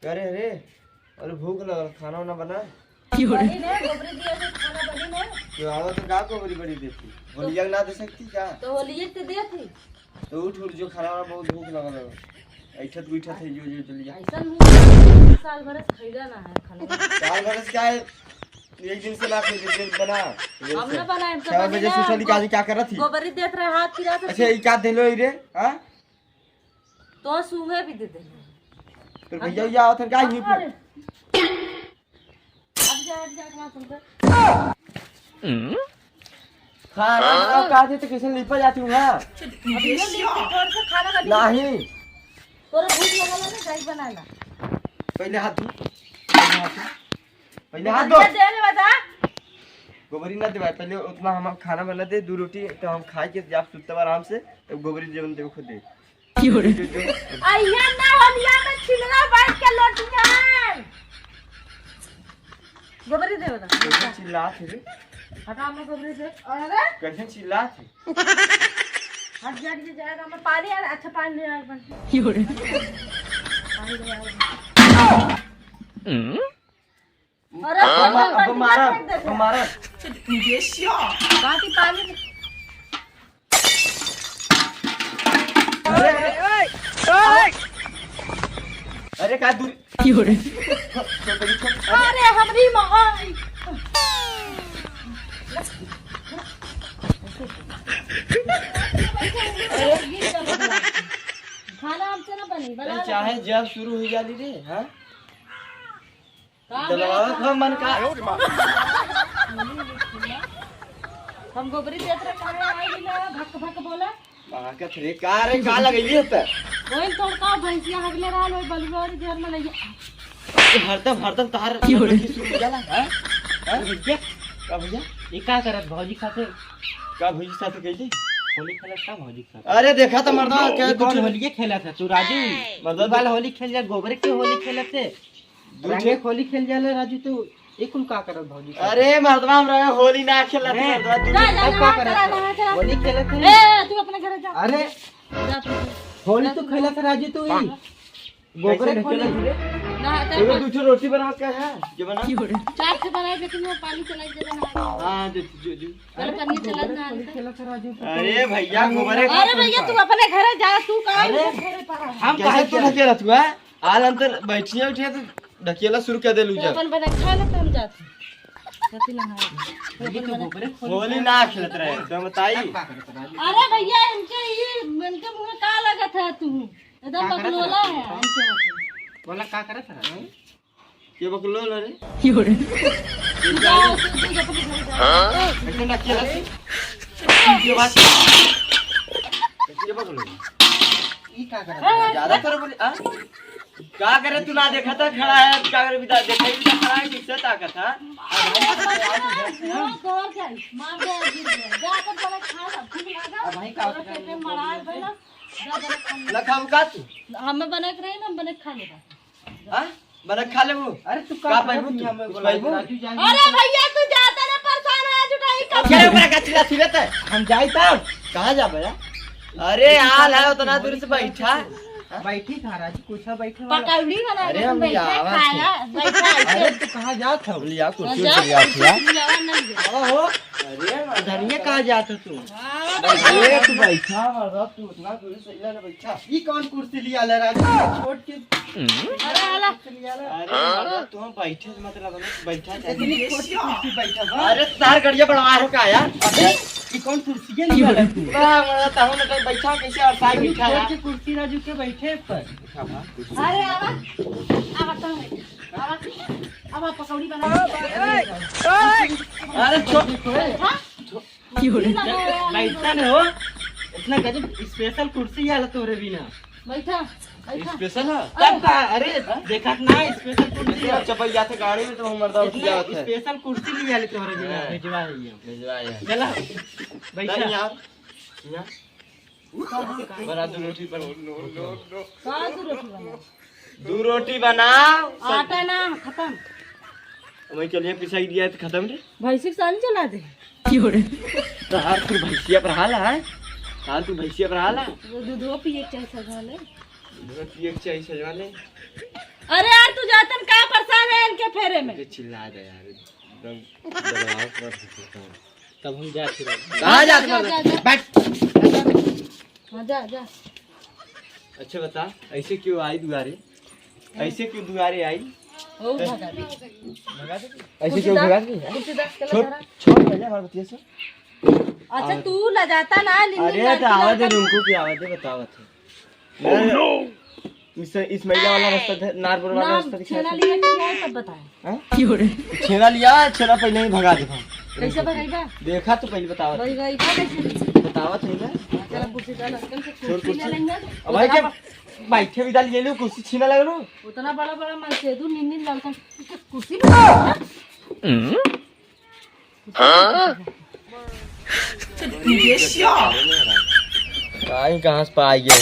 अरे अरे अरे भूख लगल खाना वाना बना बनी ने गोबरी दिया से खाना बनी ने जो आवा तो का को बड़ी बड़ी देती होलिया ना दे सकती क्या तो होलिये ते दे थी तो उठ उठ जो खाना वाना बहुत भूख लगल ऐठत बैठत है जो जल्दी ऐसा नहीं साल भर से खरीदा ना है खाना साल भर से क्या है एक दिन से ला के दे बना हमने बनाए तो 6 बजे से उठली काजी क्या कर रही थी गोबरी देत रहे हाथ फिरा के अच्छा ये क्या देलो रे हां तो सूंघे भी दे दे तो भैया या आवत का ही अब जा कहां तुमको खाना बनाओ का दे तो कैसे लिपा जाती हूं हां अभी ये लिख थोड़ा सा खाना का नहीं तोरा भूख लगल है ना जाई बनाना पहले हाथ धो पहले हाथ धो दे ले बता गोबरी ना देवा पहले उतना हम खाना बना दे 2 रोटी तो हम खा के जाप सुतते आराम से तो गोबरी जीवन देव खुद दे आइया ना होलिया में छिलना बैठ के लोटियां गोबरी दे बता कैसे चिल्ला थे हटा में गोबरी दे अरे कैसे चिल्ला थे हट जा के जाएगा मैं पानी यार अच्छा पानी ले यार पानी ले यार अरे हमारा बाकी पानी अरे का दूर अरे हमरी मां खाना हमसे ना बनी बना चाहे जब शुरू हो जाली रे हां दलवा हम मन का हम गोबरी देत रहे खाने आई ना भक भक बोला का रे का रे का लगैली त ओइन तोड़का भैंसिया हगले रहल ओइ बलुआ रे घर में लइया हरदम तार शुरू जाला हां भैया का भैया ये का करत भौजी खाते का भैया साथ कैली होली खेलत का भौजी खाते अरे देखा तो मर्दा क्या कौन होली खेला था तू राजू मर्दा वाला होली खेल जा गोबरे के होली खेलत थे रंगे होली खेल जाला राजू तू ये कुल का करत भौजी अरे मर्दवा हमरा होली ना खेला थे मर्दवा तू अब का करत होली खेलत थे ए तू अपने घर जा अरे जा तू होली तू खेलत राजू तू ही गोबरे होली ना एगो दूठो रोटी बना के है जो बना चाट से बनाए लेकिन वो पानी चलाई दे रहा है हां जो चल पानी चला ना खेलत राजू अरे भैया गोबरे अरे भैया तू अपने घर जा तू कहां घरे पर हम कहे तो ढकेला तू है आल अंतर बैठिए उठिए तो ढकेला शुरू कर देलू जा अपन बना खा ले तो हम जाते कथि ना होली तो गोबरे होली ना खेलत रहे तो बताई अरे भैया इनके मुंह में का लगत है तू एकदम बकलोला है इनके बोला का करत है ये बकलो रे जाओ तू अपने घर जा ऐसे ना खेला ये बात ये बकलो ई का करत ज्यादा कर बोले आ का करे तू ना देखा था खड़ा है क्या करे बिता देखा ही खड़ा है किससे ताकत है और क्या मार दे जाकर बड़ा खा ला भूख लगा भाई का पेट में मराए भला जा बड़ा खा लखाम का तू हमें बना के रहे ना बना के खा लेगा हां बना खा ले वो अरे तू का पाइबू तू पाइबू राजू जान अरे भैया तू जाता ना परेशान है जुटाई कर क्या ऊपर का चिल्ला चिल्लाता है हम जाई तब कहां जा भैया अरे हाल है उतना दूर से बैठा बैठी था राजू कुछ बैठे पकौड़ी बना अरे के हम बैठा आवाज खाया बैठा अरे तू कहां जात है लिया कुर्सी जा लिया थिया नहीं ओहो अरे धनिया कहां जात तू अरे तू बैठा मर्द तू उतना दूर से इला बैठा ई कौन कुर्सी लिया ले राजू छोड़ के अरे आला अरे मर्द तू हम बैठे मतलब बैठा इतनी छोटी कुर्सी बैठा बा अरे तार गड़िया बनवा है का यार ई कौन कुर्सी है लिया ले तू मर्द ताहू ने बैठा कैसे और साई बैठा छोड़ है के कुर्सी राजू के बैठे पर अरे आवा आवा तो आवा पकौड़ी बना अरे छोड़ हां बैठा न हो इतना गजब स्पेशल कुर्सी आला तोरे बिना बैठा स्पेशल है तब का अरे देखा ना स्पेशल कुर्सी तेरा चपैया थे गाड़ी में तो हम मर्दा उठ जावत है स्पेशल कुर्सी लिया ले तोरे बिना भेजवा रही है भेजवा यार चला नहीं बैठा यार यार बना दो रोटी पर नो नो नो का रोटी बना 2 रोटी बनाओ आटा ना खत्म मैं चलिए पिसाई दिया तो खत्म रे भैंसी के सानी चला दे यार तू भैंसिया पर हाला है हां तू भैंसिया पर हाला दूध पिए चाहिए सजा ले दूध पिए चाहिए सजवा ले अरे यार तू जातन का परेशान है इनके फेरे में? मुझे चिल्ला दे यार एकदम दबाव पर होता हूं। तब हम जा फिर कहां जा जा, जा, जा। बैठ। हाँ जा जा। अच्छा बता ऐसे क्यों आई दुआरे? ऐसे क्यों दुआरे आई? ओ भगा दे। भगा दे। ऐसे क्यों भगा दी? कुछ दस के छोड़ लगा। छोड़ पहले हमारे बतिया से। अच्छा तू ल जाता ना अरे तो आवाज दे उनको की आवाज दे बतावत है। इस महिला वाला रास्ता नारपुर वाला रास्ता दिखा छेना लिया कि नहीं तब बताए। हैं? छेना लिया छेना पहले ही भगा दे। कैसे भगाईबा? देखा तो पहले बतावत वही गई का कैसे? बतावत है ना। चला कुर्सी डाल अंकल से छोड़ कुर्सी ले लेंगे। अब भाई क्या बैठे भी डाल ले लो कुर्सी छीना लग लो। उतना बड़ा बड़ा माल से तू नींद नींद लालता कुर्सी पे हाँ? कहाँ से पा गया?